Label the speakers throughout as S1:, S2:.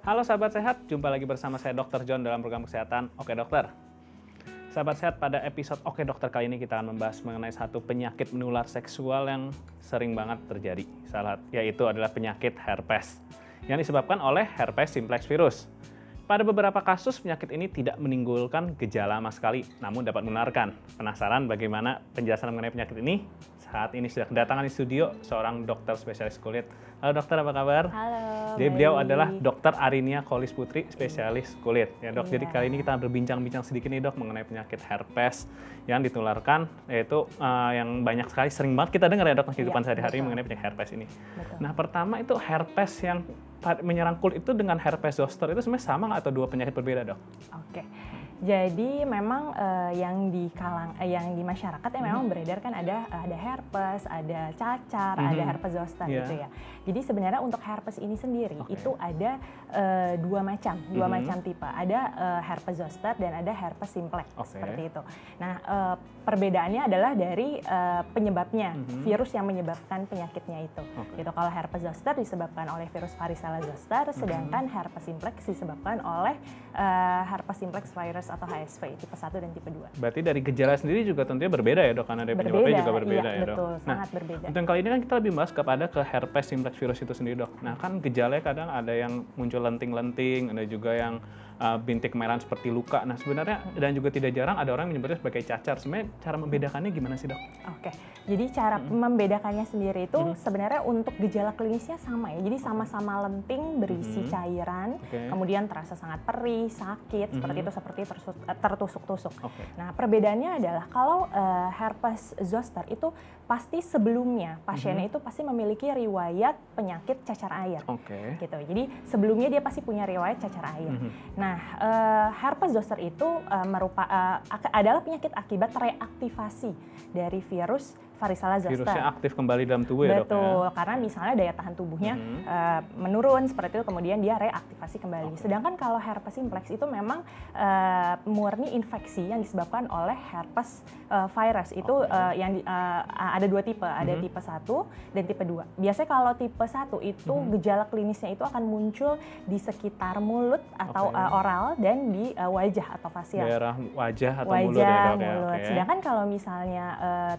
S1: Halo sahabat sehat, jumpa lagi bersama saya Dr. John dalam program kesehatan Oke Dokter. Sahabat sehat, pada episode Oke Dokter kali ini kita akan membahas mengenai satu penyakit menular seksual yang sering banget terjadi, yaitu adalah penyakit herpes yang disebabkan oleh herpes simplex virus. Pada beberapa kasus penyakit ini tidak menimbulkan gejala sama sekali, namun dapat menularkan. Penasaran bagaimana penjelasan mengenai penyakit ini? Saat ini sudah kedatangan di studio seorang dokter spesialis kulit. Halo dokter, apa kabar?
S2: Halo.
S1: Jadi beliau adalah Dr. Arinia Kolis Putri, spesialis kulit. Ya dok, jadi kali ini kita berbincang-bincang sedikit nih dok mengenai penyakit herpes yang ditularkan, yaitu yang banyak sekali sering banget kita dengar ya dok kehidupan sehari-hari mengenai penyakit herpes ini.
S2: Betul.
S1: Nah pertama itu herpes yang menyerang kulit itu dengan herpes zoster itu sebenarnya sama nggak atau dua penyakit berbeda dok?
S2: Oke. Jadi memang yang di masyarakat memang beredar kan ada herpes, ada cacar, ada herpes zoster gitu ya. Jadi sebenarnya untuk herpes ini sendiri itu ada dua macam tipe. Ada herpes zoster dan ada herpes simplex seperti itu. Nah, perbedaannya adalah dari penyebabnya, virus yang menyebabkan penyakitnya itu. Gitu. Kalau herpes zoster disebabkan oleh virus varicella zoster, sedangkan herpes simplex disebabkan oleh herpes simplex virus atau HSV tipe 1 dan tipe 2.
S1: Berarti dari gejala sendiri juga tentunya berbeda ya dok, karena dari penyebabnya juga berbeda ya dok.
S2: Betul, sangat berbeda.
S1: Untuk yang kali ini kan kita lebih bahas kepada ke herpes simplex virus itu sendiri dok. Nah kan gejalanya kadang ada yang muncul lenting-lenting, ada juga yang bintik merah seperti luka. Nah sebenarnya dan juga tidak jarang ada orang yang menyebutnya sebagai cacar. Sebenarnya cara membedakannya gimana sih dok?
S2: Oke, jadi cara membedakannya sendiri itu sebenarnya untuk gejala klinisnya sama ya. Jadi sama-sama lenting berisi cairan, kemudian terasa sangat perih, sakit, seperti itu, seperti tertusuk-tusuk. Nah perbedaannya adalah kalau herpes zoster itu pasti sebelumnya pasiennya itu pasti memiliki riwayat penyakit cacar air. Gitu. Jadi sebelumnya dia pasti punya riwayat cacar air. Nah, herpes zoster itu adalah penyakit akibat reaktivasi dari virus varicella zoster.
S1: Virusnya aktif kembali dalam tubuh ya dok?
S2: Betul, karena misalnya daya tahan tubuhnya menurun seperti itu, kemudian dia reaktivasi kembali. Sedangkan kalau herpes simplex itu memang murni infeksi yang disebabkan oleh herpes virus. Itu yang ada dua tipe, ada tipe 1 dan tipe 2. Biasanya kalau tipe 1 itu gejala klinisnya itu akan muncul di sekitar mulut atau oral dan di wajah atau fasial.
S1: Daerah wajah atau mulut ya dok ya?
S2: Sedangkan kalau misalnya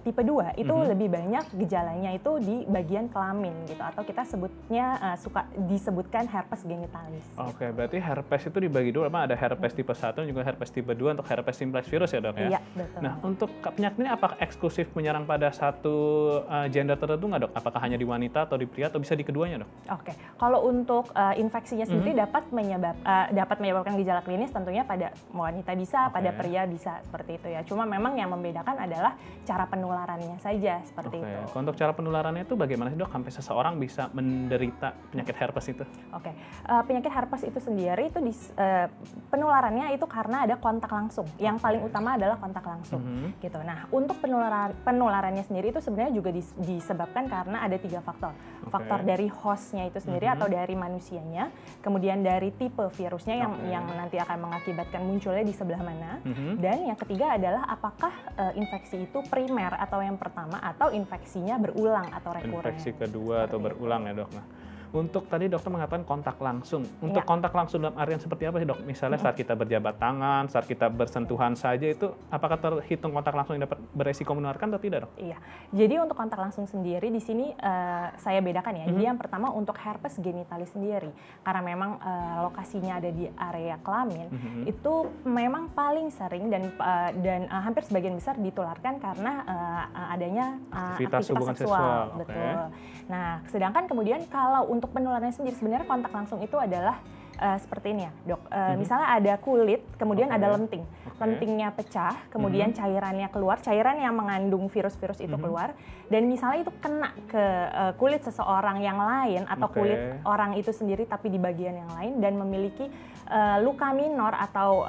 S2: tipe 2 itu lebih banyak gejalanya itu di bagian kelamin gitu, atau kita sebutnya suka disebutkan herpes genitalis.
S1: Oke, berarti herpes itu dibagi dua, ada herpes tipe 1 dan juga herpes tipe 2 untuk herpes simplex virus ya dok ya?
S2: Iya, betul.
S1: Nah untuk penyakit ini apakah eksklusif menyerang pada satu gender tertentu nggak dok? Apakah hanya di wanita atau di pria atau bisa di keduanya dok?
S2: Oke, kalau untuk infeksinya sendiri dapat menyebabkan gejala klinis tentunya pada wanita bisa, pada pria bisa seperti itu ya. Cuma memang yang membedakan adalah cara penularannya saja seperti itu.
S1: Untuk cara penularannya itu bagaimana sih dok? Sampai seseorang bisa menderita penyakit herpes itu?
S2: Penyakit herpes itu sendiri itu penularannya itu karena ada kontak langsung. Yang paling utama adalah kontak langsung. Gitu. Nah, untuk penularannya sendiri itu sebenarnya juga disebabkan karena ada 3 faktor. Faktor dari hostnya itu sendiri atau dari manusianya, kemudian dari tipe virusnya yang nanti akan mengakibatkan munculnya di sebelah mana, dan yang ketiga adalah apakah infeksi itu primer atau yang pertama atau infeksinya berulang atau rekuren.
S1: Infeksi kedua atau berulang ya dok. Nah, untuk tadi dokter mengatakan kontak langsung. Untuk kontak langsung dalam artian seperti apa sih dok? Misalnya saat kita berjabat tangan, saat kita bersentuhan saja itu apakah terhitung kontak langsung yang dapat beresiko menularkan atau tidak dok?
S2: Iya, jadi untuk kontak langsung sendiri di sini saya bedakan ya. Jadi yang pertama untuk herpes genitalis sendiri, karena memang lokasinya ada di area kelamin, itu memang paling sering dan hampir sebagian besar ditularkan karena adanya aktivitas seksual. Betul. Nah, sedangkan kemudian kalau untuk penularannya sendiri sebenarnya kontak langsung itu adalah seperti ini ya dok, misalnya ada kulit, kemudian ada lenting, lentingnya pecah, kemudian cairannya keluar, cairan yang mengandung virus-virus itu keluar, dan misalnya itu kena ke kulit seseorang yang lain atau kulit orang itu sendiri tapi di bagian yang lain dan memiliki luka minor atau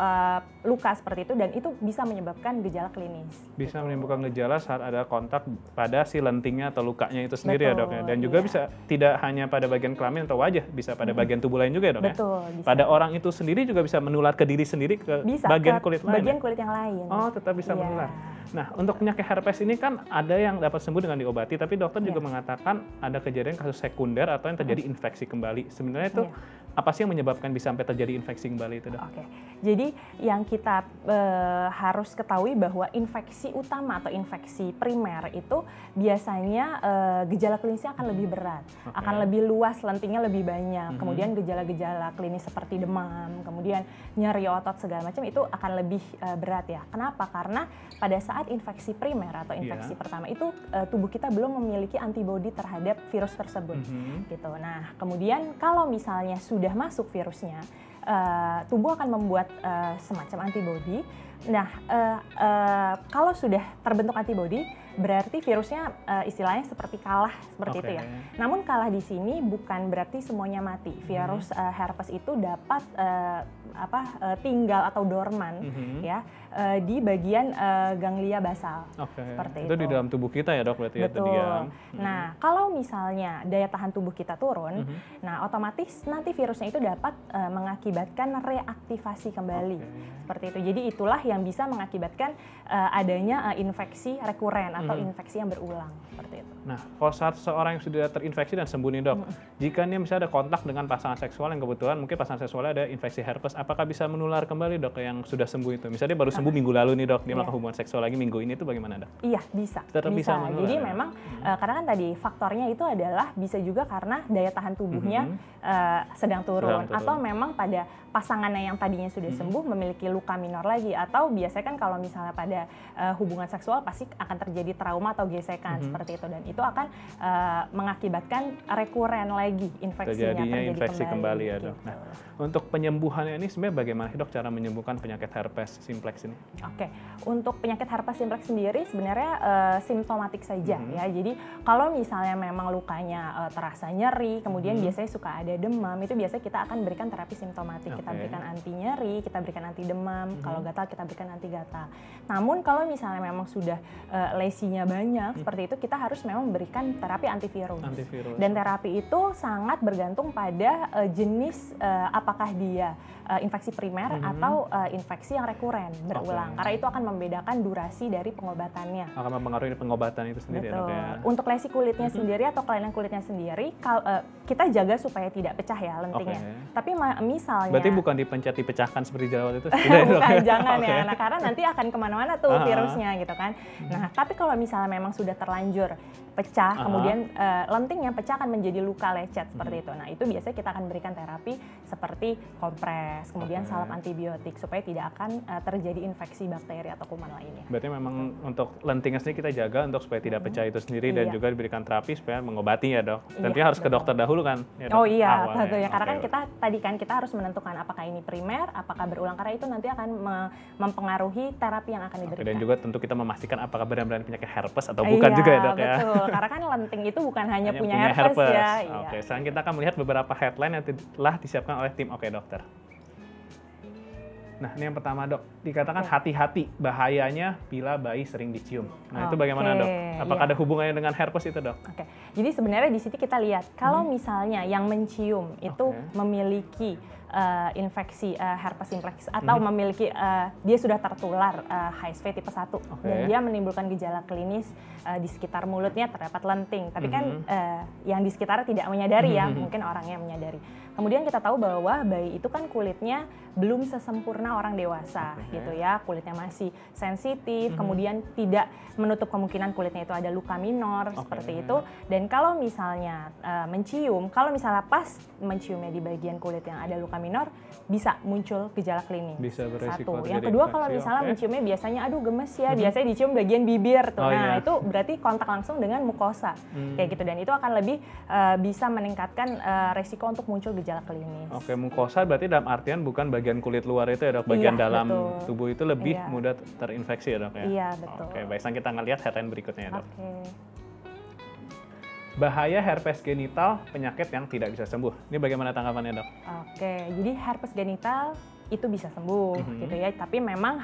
S2: luka seperti itu, dan itu bisa menyebabkan gejala klinis.
S1: Bisa menimbulkan gejala saat ada kontak pada si lentingnya atau lukanya itu sendiri ya dok ya, dan juga bisa tidak hanya pada bagian kelamin atau wajah, bisa pada bagian tubuh lain juga ya dok ya?
S2: Bisa.
S1: Pada orang itu sendiri juga bisa menular ke diri sendiri ke bagian kulit lain.
S2: Bagian kulit yang lain.
S1: Oh, tetap bisa menular. Nah, untuk penyakit herpes ini kan ada yang dapat sembuh dengan diobati, tapi dokter juga mengatakan ada kejadian kasus sekunder atau yang terjadi infeksi kembali. Sebenarnya itu apa sih yang menyebabkan bisa sampai terjadi infeksi kembali itu, Dok?
S2: Oke, jadi yang kita harus ketahui bahwa infeksi utama atau infeksi primer itu biasanya gejala klinisnya akan lebih berat, akan lebih luas, lentingnya lebih banyak. Kemudian gejala-gejala klinis seperti demam, kemudian nyeri otot segala macam itu akan lebih berat ya. Kenapa? Karena pada saat infeksi primer atau infeksi pertama itu tubuh kita belum memiliki antibodi terhadap virus tersebut, gitu. Nah, kemudian kalau misalnya sudah masuk virusnya, tubuh akan membuat semacam antibodi. Nah, kalau sudah terbentuk antibodi, berarti virusnya istilahnya seperti kalah seperti itu ya. Namun kalah di sini bukan berarti semuanya mati. Virus herpes itu dapat tinggal atau dorman ya di bagian ganglia basal. Seperti
S1: itu di dalam tubuh kita ya, Dok, berarti ya.
S2: Betul. Nah, kalau misalnya daya tahan tubuh kita turun, nah otomatis nanti virusnya itu dapat mengakibatkan reaktivasi kembali. Seperti itu. Jadi itulah yang bisa mengakibatkan adanya infeksi rekuren atau infeksi yang berulang, seperti itu.
S1: Nah, kalau saat seorang yang sudah terinfeksi dan sembuh nih, Dok, jika dia misalnya ada kontak dengan pasangan seksual yang kebetulan mungkin pasangan seksualnya ada infeksi herpes, apakah bisa menular kembali, Dok, yang sudah sembuh itu? Misalnya dia baru sembuh minggu lalu nih, Dok, dia melakukan hubungan seksual lagi minggu ini, itu bagaimana, Dok?
S2: Iya, bisa.
S1: Tetap bisa menular,
S2: jadi
S1: ya?
S2: memang karena kan tadi faktornya itu adalah bisa juga karena daya tahan tubuhnya sedang turun, atau memang pada pasangannya yang tadinya sudah sembuh memiliki luka minor lagi, atau biasanya kan kalau misalnya pada hubungan seksual pasti akan terjadi trauma atau gesekan seperti itu, dan itu akan mengakibatkan rekuren lagi infeksinya terjadi
S1: infeksi kembali ya,
S2: gitu.
S1: Dok. Nah, untuk penyembuhannya ini sebenarnya bagaimana, Dok, cara menyembuhkan penyakit herpes simplex ini?
S2: Oke, untuk penyakit herpes simplex sendiri sebenarnya simptomatik saja ya. Jadi kalau misalnya memang lukanya terasa nyeri, kemudian biasanya suka ada demam, itu biasanya kita akan berikan terapi simptomatik. Kita berikan anti nyeri, kita berikan anti demam, kalau gatal kita berikan anti gatal. Namun kalau misalnya memang sudah lesinya banyak seperti itu, kita harus memang memberikan terapi antivirus. Dan terapi itu sangat bergantung pada jenis apakah dia infeksi primer atau infeksi yang rekuren berulang. Karena itu akan membedakan durasi dari pengobatannya.
S1: Akan mempengaruhi pengobatan itu sendiri.
S2: Betul.
S1: Ya,
S2: untuk lesi kulitnya sendiri atau kelainan kulitnya sendiri, kita jaga supaya tidak pecah ya lentingnya. Tapi misalnya
S1: berarti bukan dipencet dipecahkan seperti jerawat itu?
S2: Bukan, jangan ya. Nah, karena nanti akan kemana-mana tuh virusnya gitu kan. Nah, tapi kalau misalnya memang sudah terlanjur pecah, kemudian lentingnya pecah akan menjadi luka lecet seperti itu. Nah, itu biasanya kita akan berikan terapi seperti kompres, kemudian salep antibiotik supaya tidak akan terjadi infeksi bakteri atau kuman lainnya.
S1: Berarti memang untuk lentingnya sendiri kita jaga untuk supaya tidak pecah itu sendiri dan juga diberikan terapi supaya mengobati ya, Dok. Tentunya harus ke dokter dahulu kan? Ya, Dok?
S2: Oh iya, tentunya. Karena kan kita harus menentukan apakah ini primer, apakah berulang, karena itu nanti akan mempengaruhi terapi yang akan diberikan.
S1: Dan juga tentu kita memastikan apakah benar-benar penyakit herpes atau bukan juga ya, Dok, ya.
S2: Betul. Karena kan lenting itu bukan hanya punya herpes ya.
S1: Oke, sekarang kita akan melihat beberapa headline yang telah disiapkan oleh tim Oke Dokter. Nah, ini yang pertama, Dok. Dikatakan hati-hati bahayanya bila bayi sering dicium. Nah, itu bagaimana, Dok? Apakah ada hubungannya dengan herpes itu, Dok?
S2: Oke. Jadi sebenarnya di sini kita lihat kalau misalnya yang mencium itu memiliki infeksi herpes simplex atau memiliki dia sudah tertular HSV tipe 1 dan dia menimbulkan gejala klinis di sekitar mulutnya terdapat lenting. Tapi kan yang di sekitar tidak menyadari ya, mungkin orangnya menyadari. Kemudian kita tahu bahwa bayi itu kan kulitnya belum sesempurna orang dewasa gitu ya. Kulitnya masih sensitif, kemudian tidak menutup kemungkinan kulitnya itu ada luka minor seperti itu. Dan kalau misalnya mencium, kalau misalnya pas menciumnya di bagian kulit yang ada luka minor, bisa muncul gejala klinis.
S1: Bisa beresiko.
S2: Satu. Yang kedua, kalau misalnya menciumnya biasanya aduh gemes ya, biasanya dicium bagian bibir tuh. Nah, itu berarti kontak langsung dengan mukosa. Kayak gitu, dan itu akan lebih bisa meningkatkan resiko untuk muncul gejala klinis.
S1: Oke, mukosa berarti dalam artian bukan bagian kulit luar itu ya, Dok. Bagian dalam tubuh itu lebih mudah terinfeksi ya, Dok, ya.
S2: Iya, betul.
S1: Oke, baik, sekarang kita akan lihat headline berikutnya ya, Dok. Bahaya herpes genital, penyakit yang tidak bisa sembuh. Ini bagaimana tanggapannya, Dok?
S2: Oke, jadi herpes genital itu bisa sembuh gitu ya, tapi memang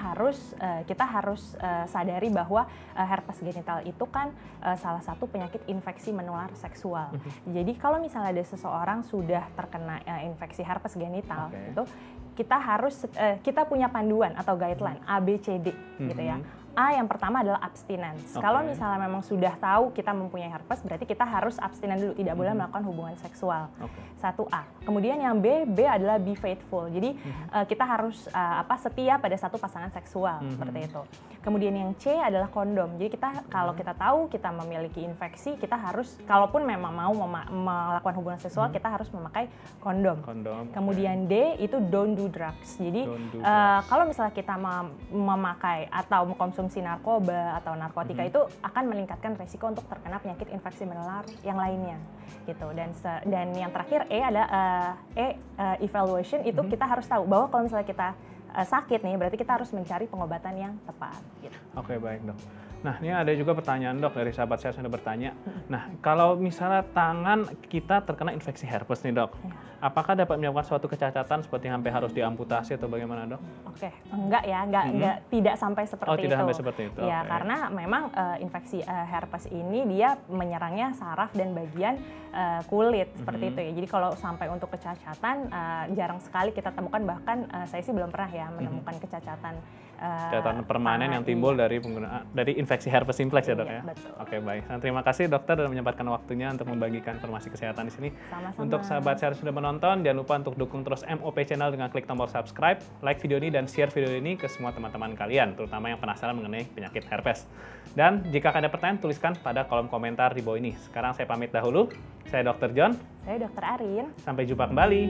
S2: kita harus sadari bahwa herpes genital itu kan salah satu penyakit infeksi menular seksual. Jadi kalau misalnya ada seseorang sudah terkena infeksi herpes genital itu kita punya panduan atau guideline ABCD gitu ya. A yang pertama adalah abstinence. Kalau misalnya memang sudah tahu kita mempunyai herpes, berarti kita harus abstinen dulu, tidak boleh melakukan hubungan seksual. 1A. Kemudian yang B adalah be faithful. Jadi kita harus setia pada satu pasangan seksual, seperti itu. Kemudian yang C adalah kondom. Jadi kalau kita tahu kita memiliki infeksi, kita harus, kalaupun memang mau melakukan hubungan seksual, kita harus memakai kondom. Kemudian D itu don't do drugs. Jadi kalau misalnya kita memakai atau mengkonsumsi narkoba atau narkotika itu akan meningkatkan resiko untuk terkena penyakit infeksi menular yang lainnya gitu. Dan yang terakhir E ada evaluation, itu kita harus tahu bahwa kalau misalnya kita sakit nih, berarti kita harus mencari pengobatan yang tepat gitu.
S1: Oke, baik dok. Nah, ini ada juga pertanyaan dok dari sahabat saya sudah bertanya. Nah, kalau misalnya tangan kita terkena infeksi herpes nih dok, apakah dapat menyebabkan suatu kecacatan seperti sampai harus diamputasi atau bagaimana dok?
S2: Oke, enggak ya, enggak tidak sampai seperti itu.
S1: Tidak sampai seperti itu.
S2: Ya, karena memang infeksi herpes ini dia menyerangnya saraf dan bagian kulit seperti itu ya. Jadi kalau sampai untuk kecacatan jarang sekali kita temukan, bahkan saya sih belum pernah ya menemukan kecacatan
S1: permanen yang timbul dari infeksi herpes simplex ya dok ya.
S2: Betul.
S1: Oke, baik. Nah, terima kasih dokter sudah menyempatkan waktunya untuk membagikan informasi kesehatan di sini.
S2: Sama-sama.
S1: Untuk sahabat saya sudah menonton, jangan lupa untuk dukung terus MOP Channel dengan klik tombol subscribe, like video ini dan share video ini ke semua teman-teman kalian, terutama yang penasaran mengenai penyakit herpes. Dan jika ada pertanyaan, tuliskan pada kolom komentar di bawah ini. Sekarang saya pamit dahulu. Saya Dr. John.
S2: Saya Dr. Arin.
S1: Sampai jumpa kembali.